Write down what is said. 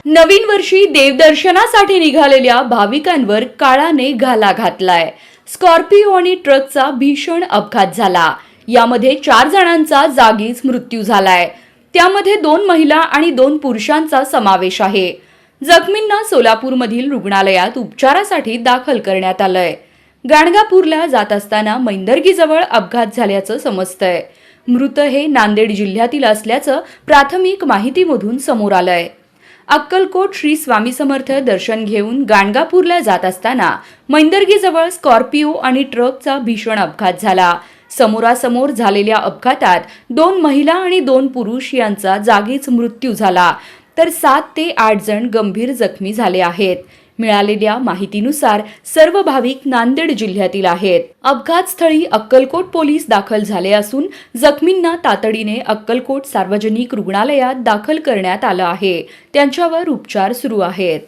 नवीन वर्षी देवदर्शनासाठी निघालेल्या भाविकांवर काळाने घाला घातलाय। स्कॉर्पिओ आणि ट्रकचा भीषण अपघात झाला। यामध्ये 4 जणांचा जागीच मृत्यू झालाय। त्यामध्ये 2 महिला आणि 2 पुरुषांचा समावेश आहे। जखमींना सोलापूरमधील रुग्णालयात उपचारासाठी दाखल करण्यात आलंय। गाणगापूरला जात असताना मैंदर्गीजवळ अपघात झाल्याचं समजतंय। मृत हे नांदेड जिल्ह्यातील असल्याचं प्राथमिक माहितीमधून समोर आलंय। अक्कलकोट श्री स्वामी समर्थ दर्शन घेऊन गाणगापूरला जात असताना मैंदर्गीजवळ स्कॉर्पिओ आणि ट्रकचा भीषण अपघात झाला। समोरासमोर झालेल्या अपघातात 2 महिला आणि 2 पुरुष यांचा जागीच मृत्यू झाला, तर 7 ते 8 जण गंभीर जखमी झाले आहेत। मिळालेल्या माहितीनुसार सर्व भाविक नांदेड जिल्ह्यातील आहेत। अपघातस्थळी अक्कलकोट पोलीस दाखल झाले असून जखमींना तातडीने अक्कलकोट सार्वजनिक रुग्णालयात दाखल करण्यात आलं आहे। त्यांच्यावर उपचार सुरू आहेत।